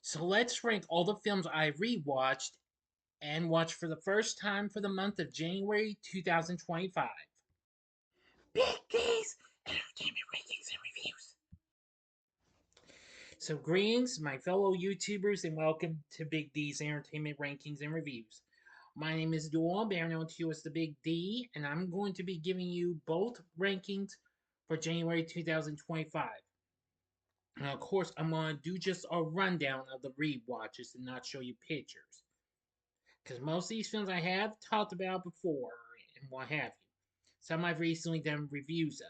So let's rank all the films I rewatched and watched for the first time for the month of January 2025. Big D's Entertainment Rankings and Reviews. So, greetings, my fellow YouTubers, and welcome to Big D's Entertainment Rankings and Reviews. My name is Dual, better known to you as the Big D, and I'm going to be giving you both rankings for January 2025. Now, of course, I'm going to do just a rundown of the rewatches and not show you pictures. Because most of these films I have talked about before and what have you. Some I've recently done reviews of.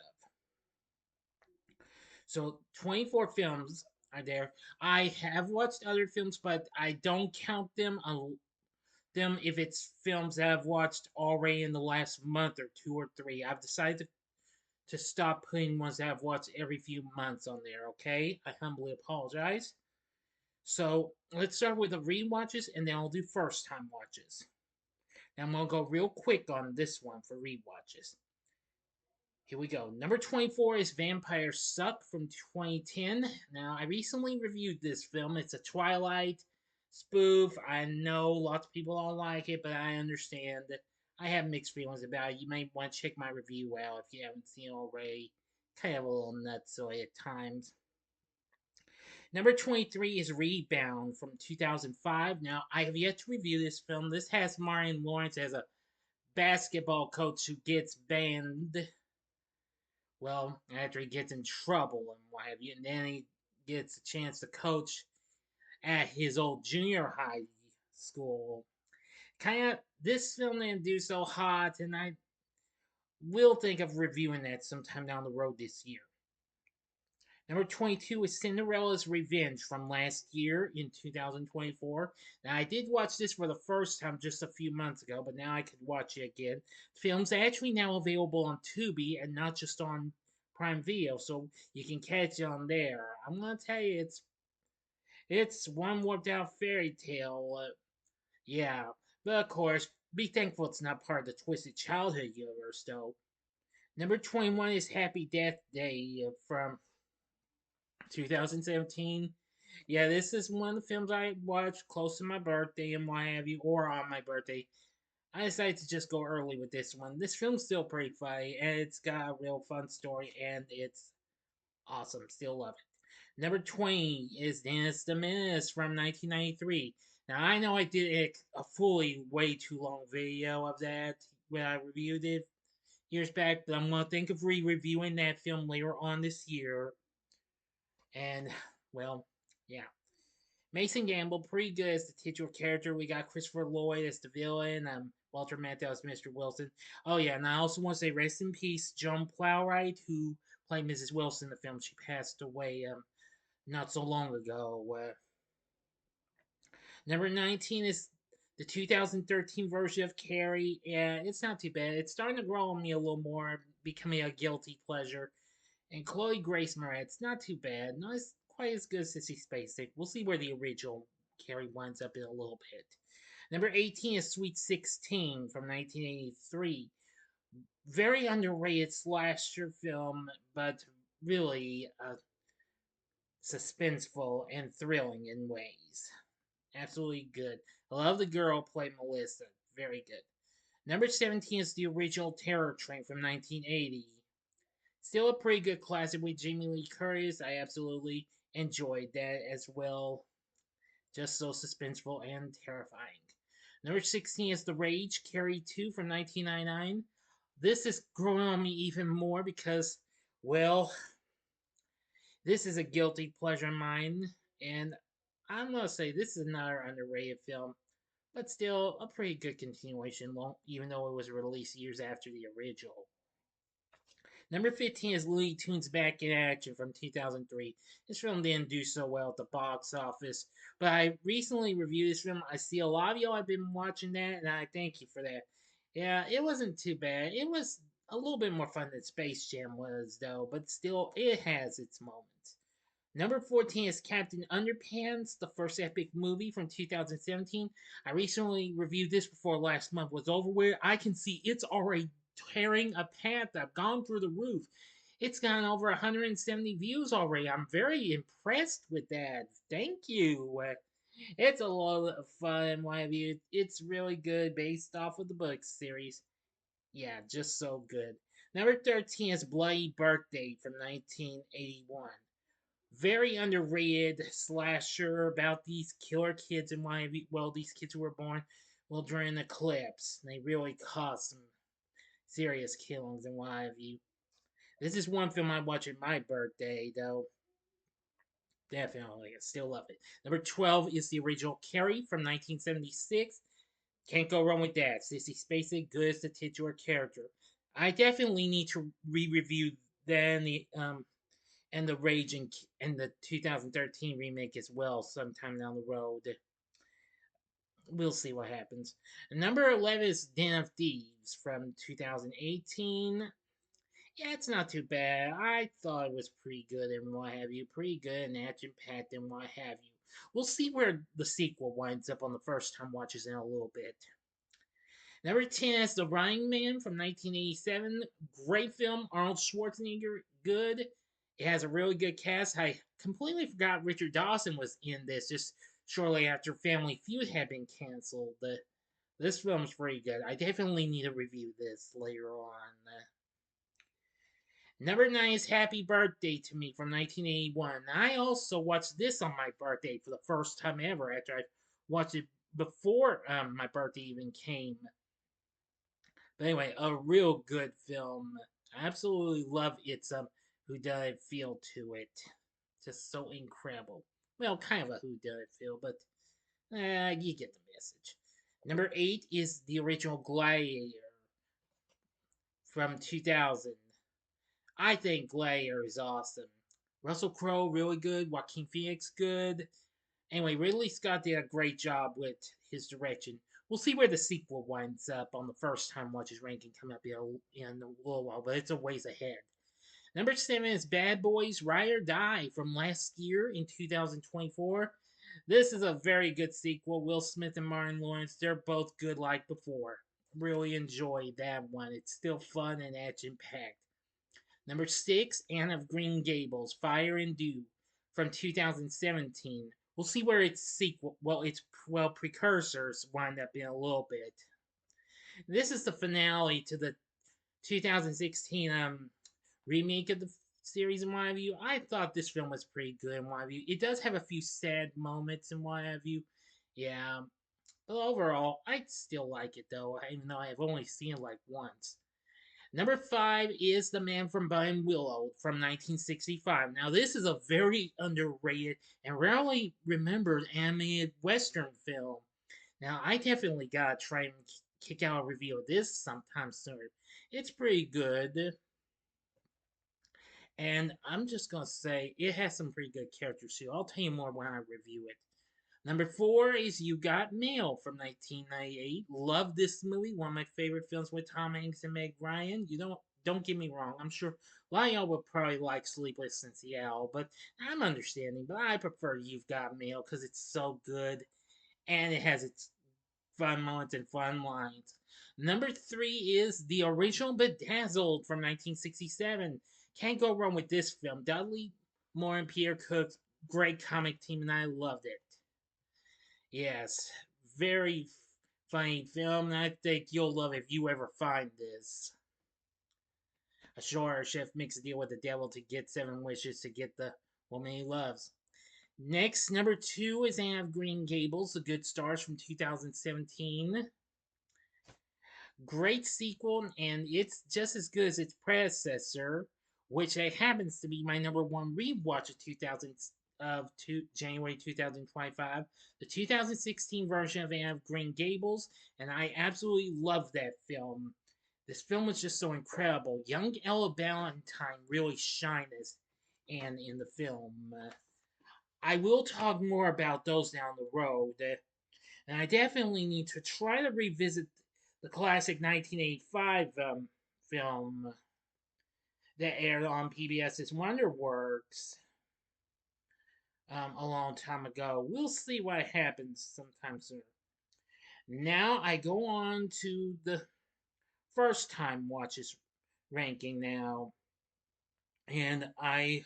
So 24 films are there. I have watched other films, but I don't count them if it's films that I've watched already in the last month or two or three. I've decided to stop putting ones that I've watched every few months on there, okay? I humbly apologize. So let's start with the rewatches and then I'll do first time watches. Now I'm gonna go real quick on this one for rewatches. Here we go. Number 24 is Vampire Suck from 2010. Now, I recently reviewed this film. It's a Twilight spoof. I know lots of people don't like it, but I understand. I have mixed feelings about it. You may want to check my review out if you haven't seen it already. Kind of a little nutsoy at times. Number 23 is Rebound from 2005. Now, I have yet to review this film. This has Martin Lawrence as a basketball coach who gets banned, well, after he gets in trouble and what have you, and then he gets a chance to coach at his old junior high school. Kind of, this film didn't do so hot, and I will think of reviewing that sometime down the road this year. Number 22 is Cinderella's Revenge from last year in 2024. Now, I did watch this for the first time just a few months ago, but now I could watch it again. The film's actually now available on Tubi and not just on Prime Video, so you can catch it on there. I'm gonna tell you, it's one warped out fairy tale. Yeah, but of course, be thankful it's not part of the Twisted Childhood universe, though. Number 21 is Happy Death Day from 2017. Yeah, this is one of the films I watched close to my birthday and what have you, or on my birthday. I decided to just go early with this one. This film's still pretty funny, and it's got a real fun story, and it's awesome. Still love it. Number 20 is Dennis the Menace from 1993. Now, I know I did a fully way too long video of that when I reviewed it years back, but I'm going to think of re-reviewing that film later on this year. And, well, yeah. Mason Gamble, pretty good as the titular character. We got Christopher Lloyd as the villain. Walter Matthau as Mr. Wilson. Oh yeah, and I also want to say rest in peace, Joan Plowright, who played Mrs. Wilson in the film. She passed away not so long ago. Number 19 is the 2013 version of Carrie. Yeah, it's not too bad. It's starting to grow on me a little more, becoming a guilty pleasure. And Chloe Grace Moretz, not too bad. Not as quite as good as Sissy Spacek. We'll see where the original Carrie winds up in a little bit. Number 18 is Sweet 16 from 1983. Very underrated slasher film, but really suspenseful and thrilling in ways. Absolutely good. I love the girl played Melissa. Very good. Number 17 is the original Terror Train from 1980. Still a pretty good classic with Jamie Lee Curtis. I absolutely enjoyed that as well. Just so suspenseful and terrifying. Number 16 is The Rage, Carrie 2 from 1999. This is growing on me even more because, well, this is a guilty pleasure of mine. And I'm going to say this is another underrated film, but still a pretty good continuation, even though it was released years after the original. Number 15 is Looney Tunes Back in Action from 2003. This film didn't do so well at the box office, but I recently reviewed this film. I see a lot of y'all have been watching that, and I thank you for that. Yeah, it wasn't too bad. It was a little bit more fun than Space Jam was, though, but still, it has its moments. Number 14 is Captain Underpants, the first epic movie from 2017. I recently reviewed this before last month was over with. I can see it's already tearing a path. I've gone through the roof. It's gotten over 170 views already. I'm very impressed with that. Thank you. It's a lot of fun. Why have you? It's really good based off of the book series. Yeah, just so good. Number 13 is Bloody Birthday from 1981. Very underrated slasher about these killer kids and why, well, these kids who were born, well, during the eclipse. They really caused some serious killings and what have you. This is one film I watch at my birthday, though. Definitely, I still love it. Number 12 is the original Carrie from 1976. Can't go wrong with that. Sissy Spacek, good as the titular character. I definitely need to re-review then the Rage and the 2013 remake as well sometime down the road. We'll see what happens. Number 11 is Den of Thieves from 2018. Yeah, it's not too bad. I thought it was pretty good and what have you. Pretty good and action packed and what have you. We'll see where the sequel winds up on the first time watches in a little bit. Number 10 is The Running Man from 1987. Great film. Arnold Schwarzenegger, good. It has a really good cast. I completely forgot Richard Dawson was in this just shortly after Family Feud had been canceled. This film's pretty good. I definitely need to review this later on. Number 9 is Happy Birthday to Me from 1981. I also watched this on my birthday for the first time ever after I watched it before my birthday even came. But anyway, a real good film. I absolutely love its whodunit feel to it. Just so incredible. Well, kind of a whodunit feel, but you get the message. Number 8 is the original Gladiator from 2000. I think Gladiator is awesome. Russell Crowe, really good. Joaquin Phoenix, good. Anyway, Ridley Scott did a great job with his direction. We'll see where the sequel winds up on the first time watches ranking coming up in a little while, but it's a ways ahead. Number 7 is Bad Boys Ride or Die from last year in 2024. This is a very good sequel. Will Smith and Martin Lawrence, they're both good like before. Really enjoyed that one. It's still fun and action packed. Number 6, Anne of Green Gables, Fire and Dew from 2017. We'll see where its sequel, its precursors wind up in a little bit. This is the finale to the 2016 remake of the series in my view. I thought this film was pretty good in my view. It does have a few sad moments in my view. Yeah, but overall, I still like it though, even though I have only seen it like once. Number 5 is The Man from Bone Willow from 1965. Now, this is a very underrated and rarely remembered animated Western film. Now, I definitely gotta try and kick out a review of this sometime soon. It's pretty good. And I'm just gonna say it has some pretty good characters too. I'll tell you more when I review it. Number 4 is You Got Mail from 1998. Love this movie. One of my favorite films with Tom Hanks and Meg Ryan. You don't get me wrong. I'm sure a lot of y'all would probably like Sleepless in Seattle, but I'm understanding. But I prefer You've Got Mail because it's so good and it has its fun moments and fun lines. Number 3 is the original Bedazzled from 1967. Can't go wrong with this film. Dudley Moore and Peter Cook's great comic team, and I loved it. Yes, very funny film, and I think you'll love it if you ever find this. A shore chef makes a deal with the devil to get 7 wishes to get the woman he loves. Next, number 2 is Anne of Green Gables, The Good Stars from 2017. Great sequel, and it's just as good as its predecessor, which happens to be my number 1 rewatch of 2000 of January 2025, the 2016 version of Anne of Green Gables, and I absolutely love that film. This film was just so incredible. Young Ella Valentine really shined as Anne in the film. I will talk more about those down the road, and I definitely need to try to revisit the classic 1985 film that aired on PBS's WonderWorks a long time ago. We'll see what happens sometime soon. Now I go on to the first time watches ranking now. and I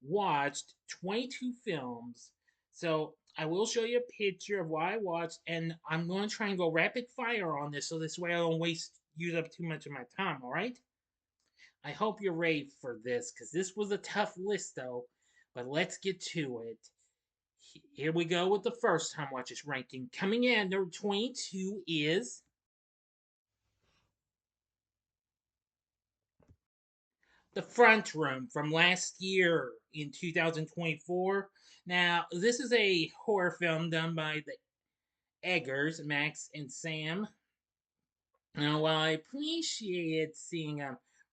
watched 22 films. So I will show you a picture of what I watched, and I'm going to try and go rapid fire on this so this way I don't use up too much of my time, all right? I hope you're ready for this because this was a tough list, though. But let's get to it. Here we go with the first time watches ranking. Coming in at number 22 is The Front Room from last year in 2024. Now, this is a horror film done by the Eggers, Max and Sam. Now, while I appreciated seeing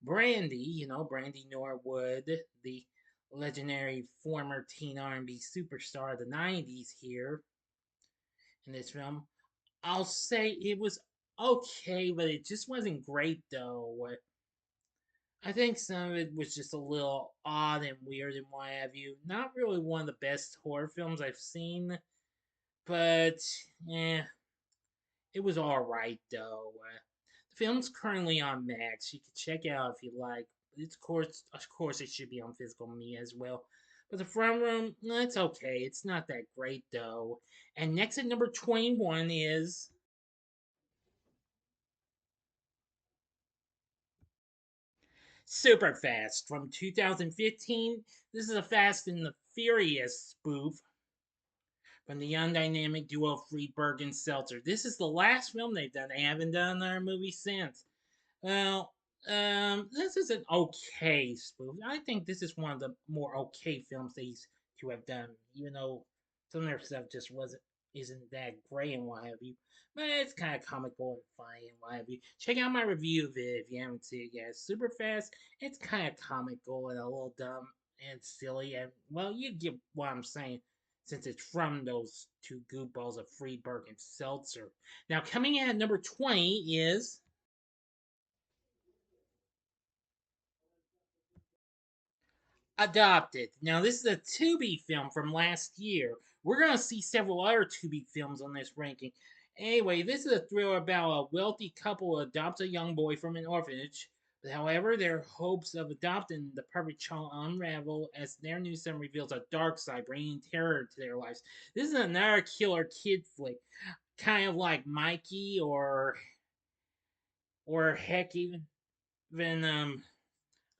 Brandy, Brandy Norwood, the legendary former teen R&B superstar of the 90s here in this film, I'll say it was okay, but it just wasn't great though. I think some of it was just a little odd and weird and what have you. Not really one of the best horror films I've seen, but eh, it was alright though. The film's currently on Max. You can check it out if you like. It's of course, it should be on Physical Media as well. But the front room, it's okay. It's not that great though. And next at number 21 is Super Fast from 2015. This is a Fast and the Furious spoof from the young dynamic duo Friedberg and Seltzer. This is the last film they've done. They haven't done another movie since. Well, this is an okay spoof. I think this is one of the more okay films these two have done, even though some of their stuff just isn't that great and what have you. But it's kind of comical and funny and what have you. Check out my review of it if you haven't seen it yet. Super Fast. It's kind of comical and a little dumb and silly, and well, you get what I'm saying since it's from those two goofballs of Friedberg and Seltzer. Now, coming in at number 20 is Adopted. Now, this is a Tubi film from last year. We're going to see several other Tubi films on this ranking. Anyway, this is a thriller about a wealthy couple who adopts a young boy from an orphanage. But however, their hopes of adopting the perfect child unravel as their new son reveals a dark side, bringing terror to their lives. This is another killer kid flick, kind of like Mikey or heck even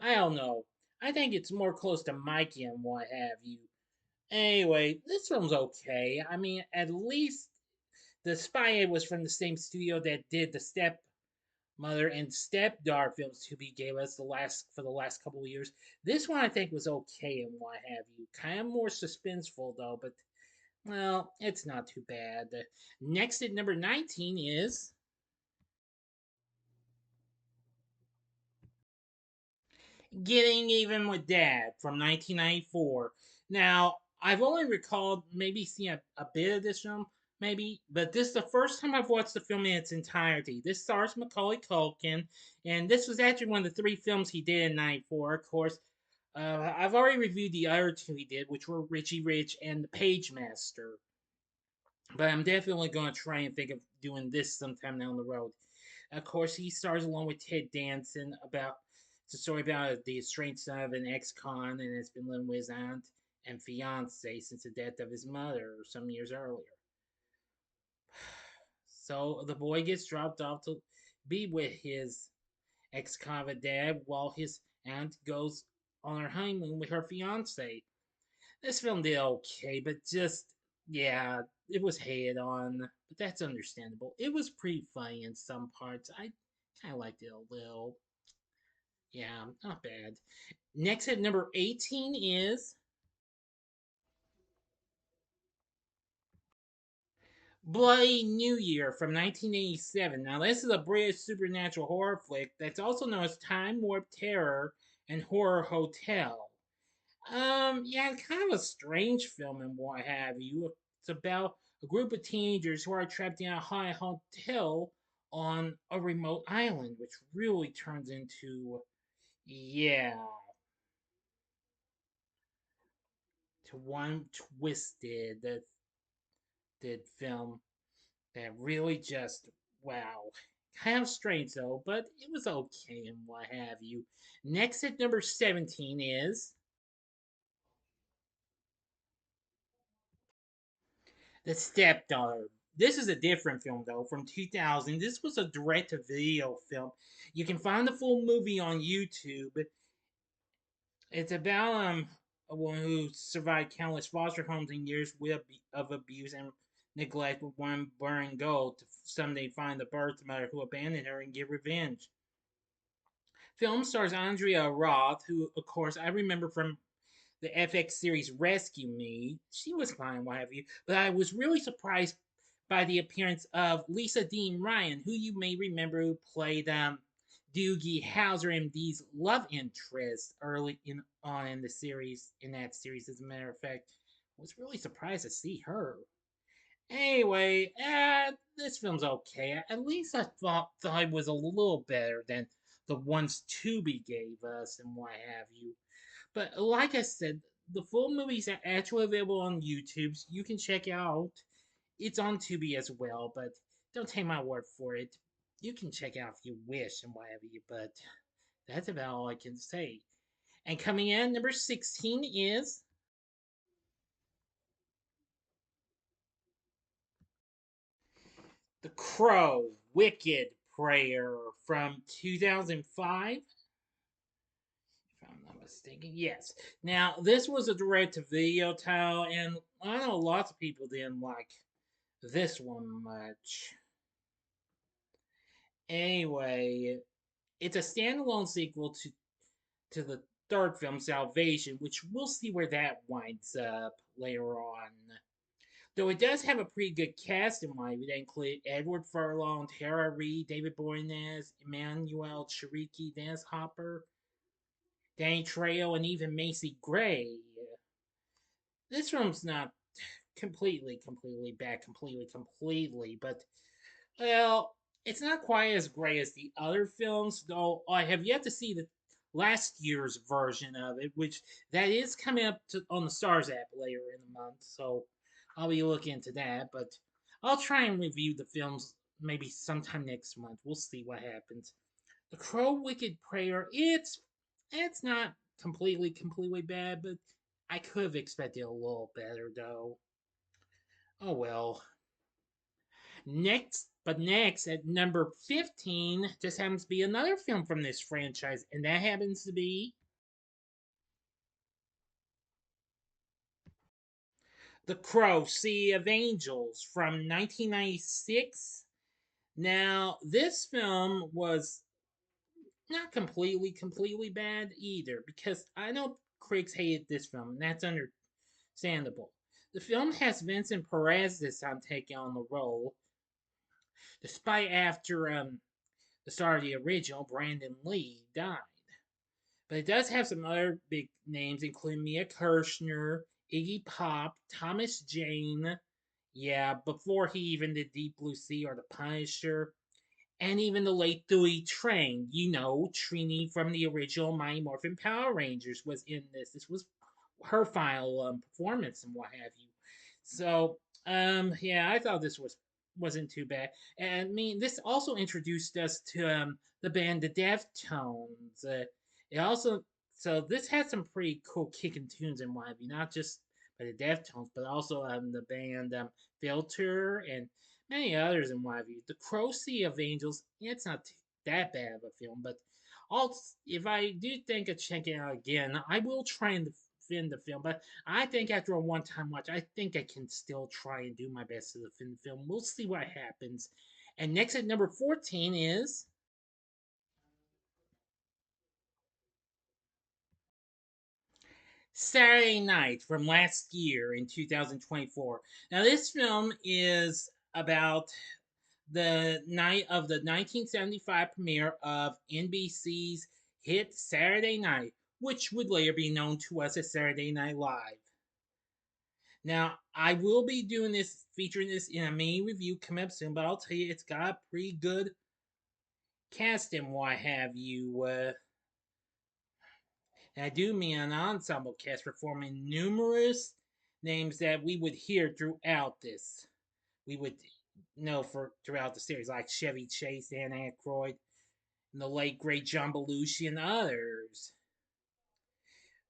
I don't know. I think it's more close to Mikey and what have you. Anyway, this film's okay. I mean, at least the Spy was from the same studio that did the Stepmother and Stepdaughter films to be gave us the last couple of years. This one I think was okay and what have you. Kind of more suspenseful though, but well, it's not too bad. Next at number 19 is Getting Even with Dad from 1994. Now, I've only recalled maybe seeing a bit of this film, maybe, but this is the first time I've watched the film in its entirety. This stars Macaulay Culkin, and this was actually one of the three films he did in '94. Of course, I've already reviewed the other two he did, which were Richie Rich and The Page Master. But I'm definitely going to try and think of doing this sometime down the road. Of course, he stars along with Ted Danson about it's a story about the estranged son of an ex-con and has been living with his aunt and fiance since the death of his mother some years earlier. So the boy gets dropped off to be with his ex-convict dad while his aunt goes on her honeymoon with her fiance. This film did okay, but just yeah, it was head on, but that's understandable. It was pretty funny in some parts. I kind of liked it a little. Yeah, not bad. Next at number 18 is Bloody New Year from 1987. Now, this is a British supernatural horror flick that's also known as Time Warp Terror and Horror Hotel. Yeah, kind of a strange film and what have you. It's about a group of teenagers who are trapped in a high hotel on a remote island, which really turns into, yeah, to one twisted that film that really just, wow. Kind of strange though, but it was okay and what have you. Next at number 17 is The Stepdaughter. This is a different film though, from 2000. This was a direct-to-video film. You can find the full movie on YouTube. It's about a woman who survived countless foster homes and years of abuse and neglect with one burning goal to someday find the birth mother who abandoned her and get revenge. Film stars Andrea Roth, who, of course, I remember from the FX series Rescue Me. She was fine, what have you. But I was really surprised by the appearance of Lisa Dean Ryan, who you may remember who played Doogie Howser MD's love interest early on in the series. In that series, as a matter of fact, I was really surprised to see her. Anyway, this film's okay. At least I thought it was a little better than the ones Tubi gave us and what have you. But like I said, the full movies are actually available on YouTube. So you can check out. It's on Tubi as well, but don't take my word for it. You can check out if you wish and what have you. But that's about all I can say. And coming in number 16 is The Crow Wicked Prayer from 2005. If I'm not mistaken. Yes. Now, this was a direct to video title, and I know lots of people didn't like this one much. Anyway, it's a standalone sequel to the third film, Salvation, which we'll see where that winds up later on. Though it does have a pretty good cast in mind, that include Edward Furlong, Tara Reid, David Boreanaz, Emmanuel Cheriki, Dennis Hopper, Danny Trejo, and even Macy Gray. This film's not completely bad, completely, but well, it's not quite as great as the other films, though I have yet to see the last year's version of it, which that is coming up on the Stars app later in the month, so I'll be looking into that. But I'll try and review the films maybe sometime next month. We'll see what happens. The Crow Wicked Prayer, it's not completely bad, but I could have expected a little better though. Oh well. Next at number 15 just happens to be another film from this franchise, and that happens to be The Crow Sea of Angels from 1996. Now, this film was not completely bad either, because I know critics hated this film, and that's understandable. The film has Vincent Perez this time taking on the role, despite after the star of the original, Brandon Lee, died. But it does have some other big names, including Mia Kirshner, Iggy Pop, Thomas Jane, yeah, before he even did Deep Blue Sea or The Punisher, and even the late Dewey Train. You know, Trini from the original Mighty Morphin Power Rangers was in this. This was her final performance and what have you. So, yeah, I thought this wasn't too bad. And I mean, this also introduced us to the band The Deftones. It also so this had some pretty cool kicking tunes and what have you, not just by the Deftones, but also the band Filter and many others and what have you. The Crow Sea of Angels, it's not that bad of a film, but also if I do think of checking it out again, I will try and defend the film. But I think after a one-time watch, I think I can still try and do my best to defend the film. We'll see what happens. And next at number 14 is Saturday Night from last year in 2024. Now, this film is about the night of the 1975 premiere of NBC's hit Saturday Night, which would later be known to us as Saturday Night Live. Now, I will be doing this, featuring this in a mini review coming up soon, but I'll tell you, it's got a pretty good cast and what have you. And I do mean an ensemble cast performing numerous names that we would hear throughout this. We would know for throughout the series, like Chevy Chase, Dan Aykroyd, and the late great John Belushi, and others.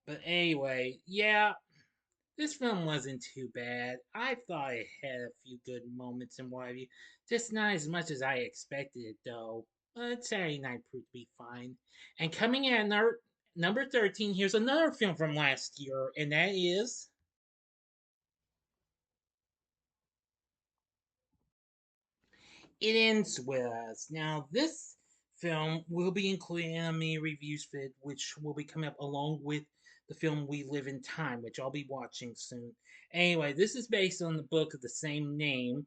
But anyway, yeah, this film wasn't too bad. I thought it had a few good moments and what have you. Just not as much as I expected it, though. But Saturday Night proved to be fine. And coming in at number 13, here's another film from last year, and that is It Ends With Us. Now, this film will be included in a mini reviews vid, which will be coming up along with the film We Live in Time, which I'll be watching soon. Anyway, this is based on the book of the same name.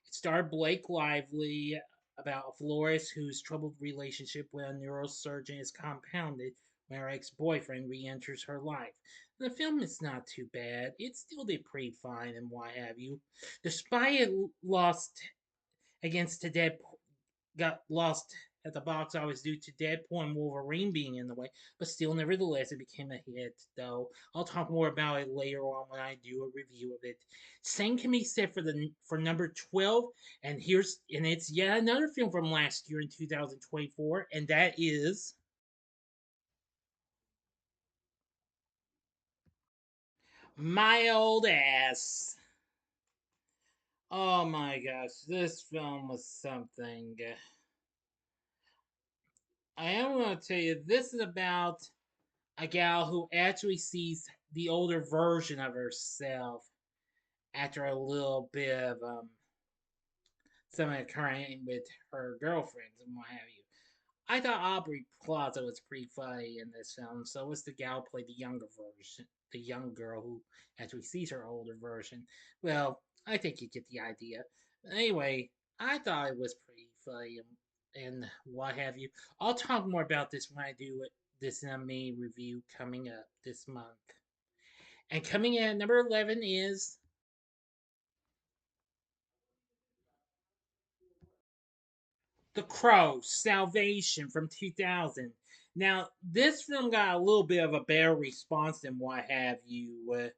It starred Blake Lively about a florist whose troubled relationship with a neurosurgeon is compounded when her ex-boyfriend re-enters her life. The film is not too bad. It still did pretty fine and what have you. Despite it lost against the Deadpool, got lost at the box office due to Deadpool and Wolverine being in the way, but still, nevertheless, it became a hit, though. I'll talk more about it later on when I do a review of it. Same can be said for number 12, and it's yet another film from last year in 2024, and that is My Old Ass. Oh my gosh, this film was something. I am going to tell you, this is about a gal who actually sees the older version of herself after a little bit of something occurring with her girlfriends and what have you. I thought Aubrey Plaza was pretty funny in this film. So was the gal who played the younger version, the young girl who actually sees her older version. Well, I think you get the idea. Anyway, I thought it was pretty funny and what have you. I'll talk more about this when I do this in a mini review coming up this month. And coming in at number 11 is The Crow, Salvation from 2000. Now, this film got a little bit of a better response than what have you.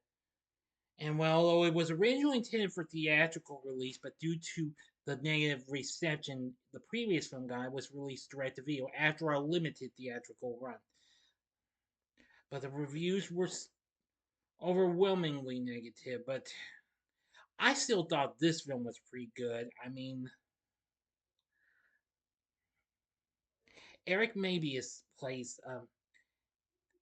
And well, although it was originally intended for theatrical release, but due to the negative reception the previous film got, it was released direct to video after a limited theatrical run. But the reviews were overwhelmingly negative, but I still thought this film was pretty good. I mean, Eric Mabius plays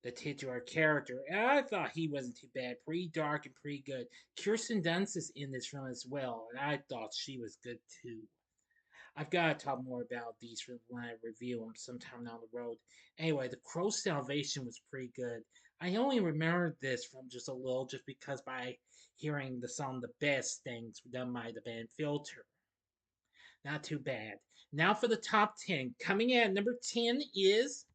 the titular character, and I thought he wasn't too bad. Pretty dark and pretty good. Kirsten Dunst is in this film as well, and I thought she was good too. I've got to talk more about these films when I review them sometime down the road. Anyway, The Crow's Salvation was pretty good. I only remembered this from just a little, just because by hearing the song "The Best Things" done by the band Filter. Not too bad. Now for the top 10. Coming in at number 10 is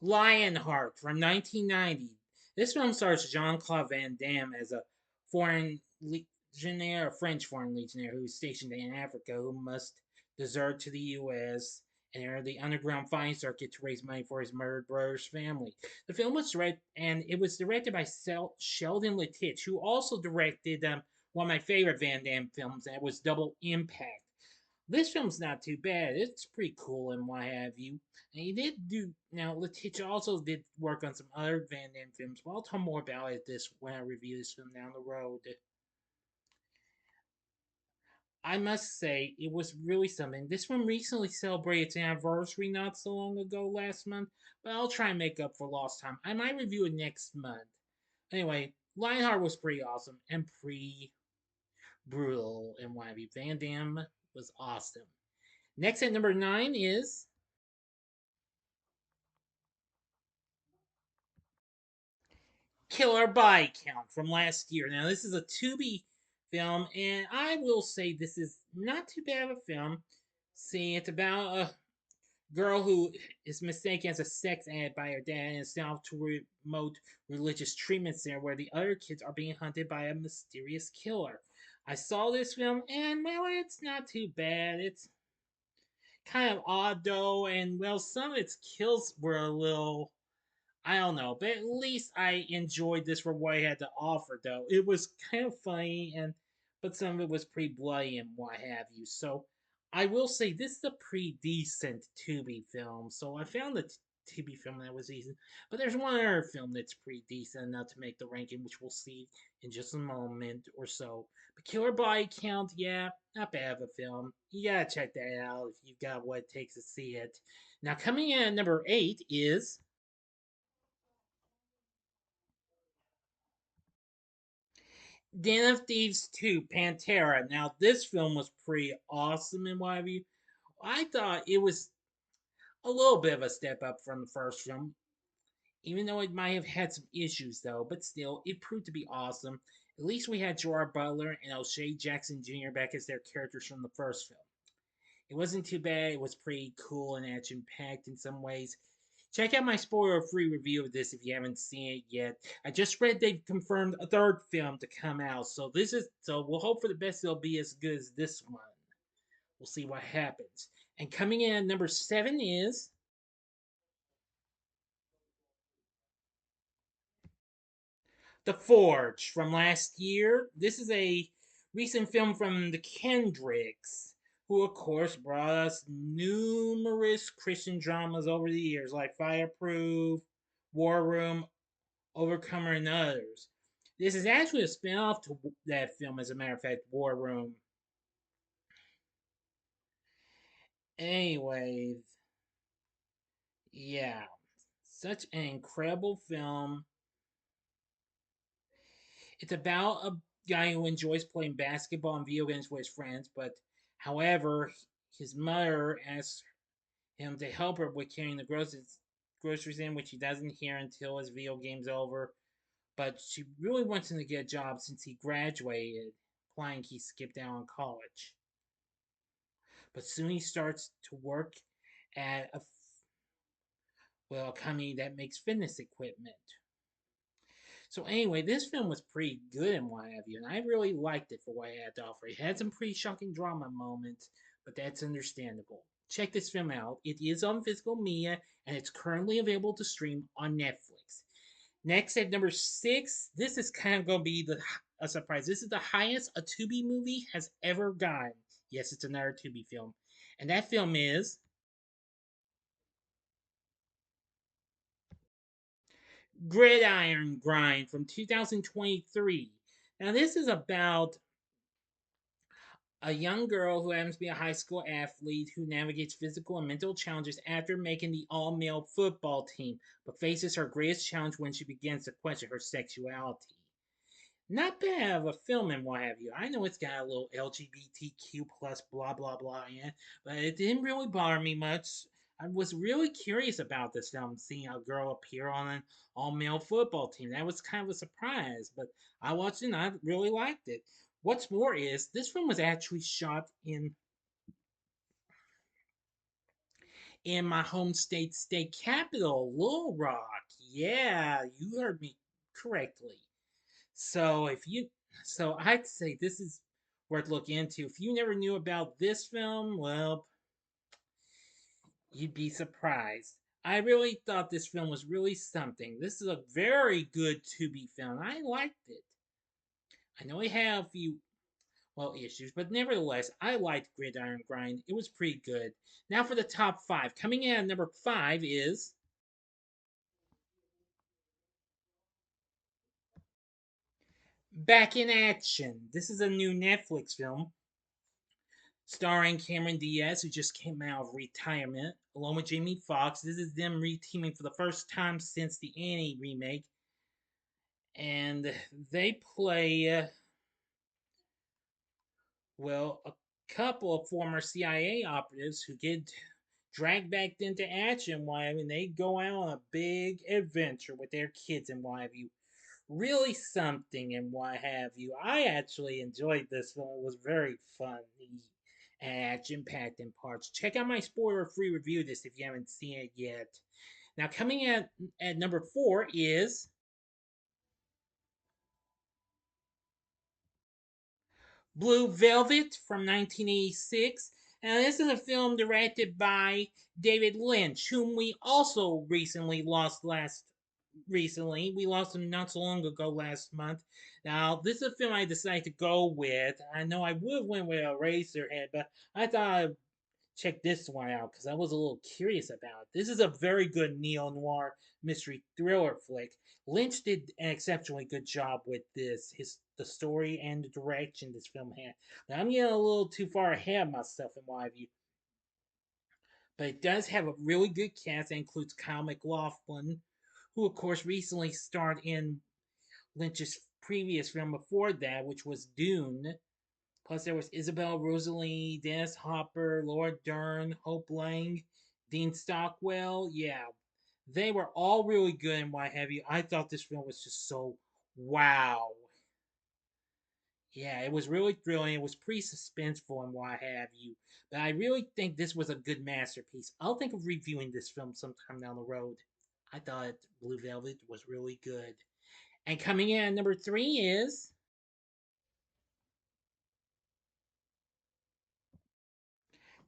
Lionheart from 1990. This film stars Jean Claude Van Damme as a foreign legionnaire, a French foreign legionnaire who is stationed in Africa who must desert to the U.S. and enter the underground fighting circuit to raise money for his murdered brother's family. The film was directed by Sheldon Lettich, who also directed one of my favorite Van Damme films, and it was Double Impact. This film's not too bad. It's pretty cool and what have you. And he did do now. Letitia also did work on some other Van Damme films, but I'll talk more about it this when I review this film down the road. I must say it was really something. This one recently celebrated its anniversary not so long ago last month, but I'll try and make up for lost time. I might review it next month. Anyway, Lionheart was pretty awesome and pretty brutal and what have you. Van Damme was awesome. Next at number 9 is Killer Body Count from last year. Now, this is a Tubi film, and I will say this is not too bad of a film. See, it's about a girl who is mistaken as a sex addict by her dad and is sent off to a remote religious treatment center where the other kids are being hunted by a mysterious killer. I saw this film, and well, it's not too bad. It's kind of odd though, and well, some of its kills were a little I don't know, but at least I enjoyed this for what it had to offer. Though it was kind of funny, and but some of it was pretty bloody and what have you. So I will say this is a pretty decent Tubi film. So I found the Tubi film that was decent, but there's one other film that's pretty decent enough to make the ranking, which we'll see in just a moment or so. But Killer Body Count, yeah, not bad of a film. You gotta check that out if you've got what it takes to see it. Now coming in at number 8 is Den of Thieves 2, Pantera. Now, this film was pretty awesome in my view. I thought it was a little bit of a step up from the first film, even though it might have had some issues, though. But still, it proved to be awesome. At least we had Gerard Butler and O'Shea Jackson Jr. back as their characters from the first film. It wasn't too bad. It was pretty cool and action packed in some ways. Check out my spoiler free review of this if you haven't seen it yet. I just read they've confirmed a third film to come out, so we'll hope for the best it'll be as good as this one. We'll see what happens. And coming in at number 7 is The Forge from last year. This is a recent film from the Kendricks, who of course brought us numerous Christian dramas over the years, like Fireproof, War Room, Overcomer, and others. This is actually a spin-off to that film, as a matter of fact, War Room. Anyways, yeah, such an incredible film. It's about a guy who enjoys playing basketball and video games with his friends, but however, his mother asks him to help her with carrying the groceries in, which he doesn't hear until his video game's over. But she really wants him to get a job since he graduated, implying he skipped out on college. But soon he starts to work at a company that makes fitness equipment. So anyway, this film was pretty good and what have you, and I really liked it for what it had to offer. It had some pretty shocking drama moments, but that's understandable. Check this film out. It is on physical media, and it's currently available to stream on Netflix. Next at number 6, this is kind of going to be a surprise. This is the highest a Tubi movie has ever gotten. Yes, it's another Tubi film, and that film is Gridiron Grind from 2023. Now, this is about a young girl who happens to be a high school athlete who navigates physical and mental challenges after making the all male football team, but faces her greatest challenge when she begins to question her sexuality. Not bad of a film and what have you. I know it's got a little LGBTQ plus blah blah blah in it, but it didn't really bother me much. I was really curious about this film, seeing a girl appear on an all male football team. That was kind of a surprise, but I watched it and I really liked it. What's more is this film was actually shot in my home state capital, Little Rock. Yeah, you heard me correctly. So if you, so I'd say this is worth looking into. If you never knew about this film, well, you'd be surprised. I really thought this film was really something. This is a very good Tubi film. I liked it. I know it had a few issues, but nevertheless, I liked Gridiron Grind. It was pretty good. Now for the top 5. Coming in at number 5 is Back in Action. This is a new Netflix film starring Cameron Diaz, who just came out of retirement, along with Jamie Foxx. This is them reteaming for the first time since the Annie remake, and they play a couple of former CIA operatives who get dragged back into action. Why? I mean, they go out on a big adventure with their kids and what have you. Really something and what have you. I actually enjoyed this film. It was very funny and action packed in parts. Check out my spoiler free review of this if you haven't seen it yet. Now, coming at number 4 is Blue Velvet from 1986. Now, this is a film directed by David Lynch, whom we also recently lost last. recently. We lost him not so long ago last month. Now, this is a film I decided to go with. I know I would have went with Eraserhead, but I thought I'd check this one out because I was a little curious about it. This is a very good neo-noir mystery thriller flick. Lynch did an exceptionally good job with this, the story and the direction this film had. Now, I'm getting a little too far ahead of myself in my view, but it does have a really good cast that includes Kyle MacLachlan, who of course recently starred in Lynch's previous film before that, which was Dune. Plus there was Isabel Rossellini, Dennis Hopper, Laura Dern, Hope Lang, Dean Stockwell. Yeah, they were all really good and what have you. I thought this film was just so wow. Yeah, it was really thrilling. It was pretty suspenseful and what have you. But I really think this was a good masterpiece. I'll think of reviewing this film sometime down the road. I thought Blue Velvet was really good. And coming in at number three is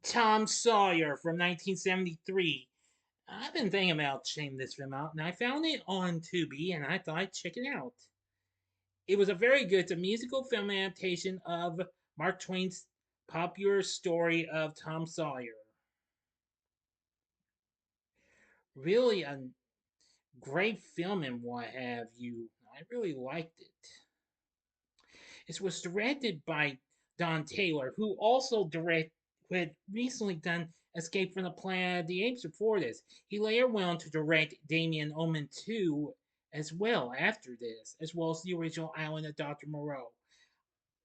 Tom Sawyer from 1973. I've been thinking about checking this film out, and I found it on Tubi, and I thought I'd check it out. It was a very good, it's a musical film adaptation of Mark Twain's popular story of Tom Sawyer. Really a great film and what have you. I really liked it. It was directed by Don Taylor, who also who had recently done Escape from the Planet of the Apes before this. He later went on to direct Damien Omen 2 as well after this, as well as the original Island of Dr. Moreau.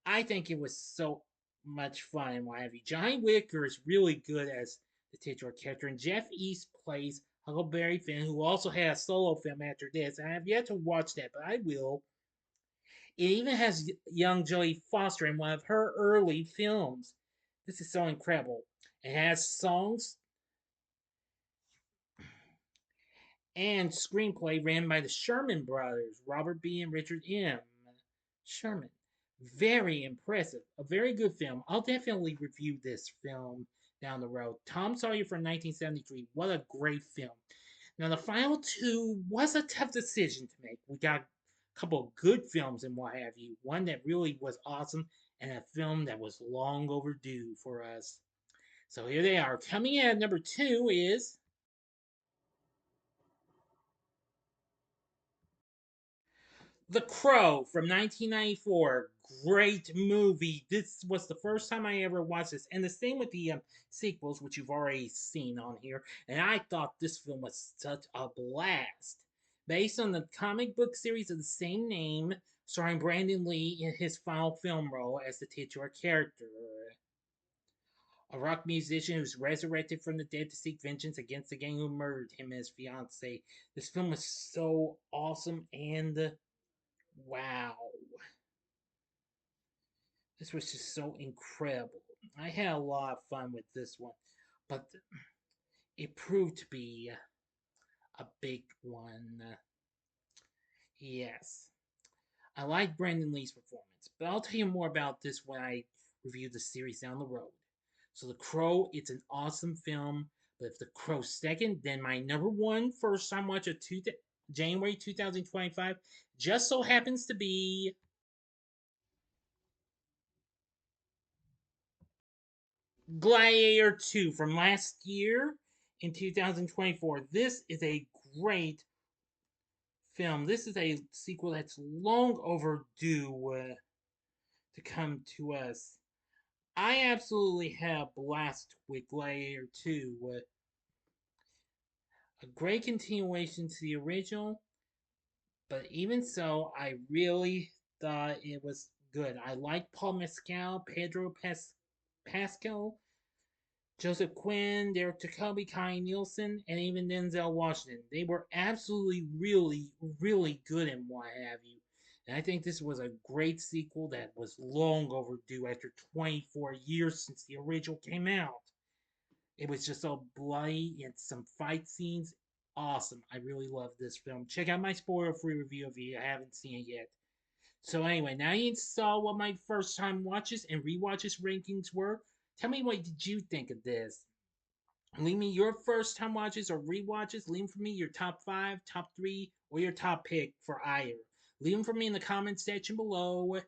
I think it was so much fun and what have you. Johnny Whitaker is really good as the titular character, and Jeff East plays Huckleberry Finn, who also had a solo film after this. I have yet to watch that, but I will. It even has young Jodie Foster in one of her early films. This is so incredible. It has songs and screenplay written by the Sherman brothers, Robert B. and Richard M. Sherman. Very impressive. A very good film. I'll definitely review this film down the road. Tom Sawyer from 1973. What a great film. Now, the final two was a tough decision to make. We got a couple of good films and what have you. One that really was awesome, and a film that was long overdue for us. So here they are. Coming in at number two is The Crow from 1994. Great movie. This was the first time I ever watched this. And the same with the sequels, which you've already seen on here. And I thought this film was such a blast. Based on the comic book series of the same name, starring Brandon Lee in his final film role as the titular character. A rock musician who's resurrected from the dead to seek vengeance against the gang who murdered him and his fiancee. This film was so awesome and wow. This was just so incredible. I had a lot of fun with this one, but it proved to be a big one. Yes. I like Brandon Lee's performance, but I'll tell you more about this when I review the series down the road. So, The Crow, it's an awesome film, but if The Crow's second, then my number one first time watch of January 2025 just so happens to be Gladiator 2 from last year in 2024. This is a great film. This is a sequel that's long overdue to come to us. I absolutely had a blast with Gladiator 2. A great continuation to the original, but even so, I really thought it was good. I like Paul Mescal, Pascal, Joseph Quinn, Derek Jacobi, Kai Nielsen, and even Denzel Washington. They were absolutely, really, really good in what have you. And I think this was a great sequel that was long overdue after 24 years since the original came out. It was just so bloody and some fight scenes. Awesome. I really love this film. Check out my spoiler free review if you haven't seen it yet. So anyway, now you saw what my first time watches and rewatches rankings were. Tell me what did you think of this? Leave me your first time watches or rewatches. Leave for me your top five, top three, or your top pick for either. Leave them for me in the comments section below. If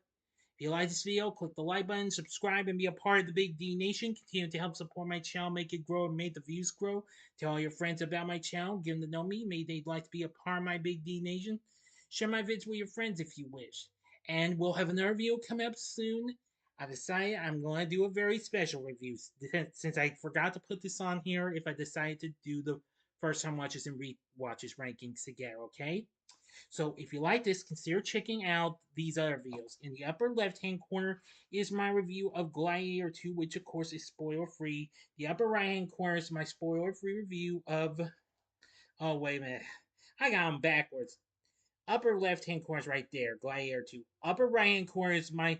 you like this video, click the like button, subscribe, and be a part of the Big D Nation. Continue to help support my channel, make it grow, and make the views grow. Tell all your friends about my channel, give them to know me. Maybe they'd like to be a part of my Big D Nation. Share my vids with your friends if you wish. And we'll have another video come up soon. I decided I'm going to do a very special review since I forgot to put this on here if I decided to do the first time watches and re-watches rankings together, okay? So if you like this, consider checking out these other videos. In the upper left-hand corner is my review of Gladiator 2, which of course is spoiler-free. The upper right-hand corner is my spoiler-free review of... Oh, wait a minute. I got them backwards. Upper left-hand corner is right there, Gladiator 2. Upper right-hand corner is my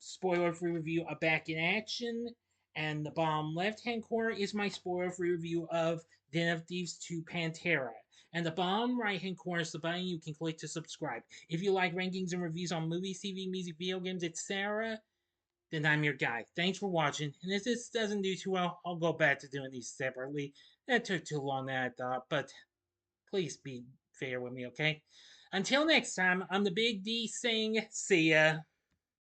spoiler-free review of Back in Action. And the bottom left-hand corner is my spoiler-free review of Den of Thieves 2 Pantera. And the bottom right-hand corner is the button you can click to subscribe. If you like rankings and reviews on movies, TV, music, video games, etc., then I'm your guy. Thanks for watching. And if this doesn't do too well, I'll go back to doing these separately. That took too long than I thought, but please be fair with me, okay? Until next time, I'm the Big D saying, see ya.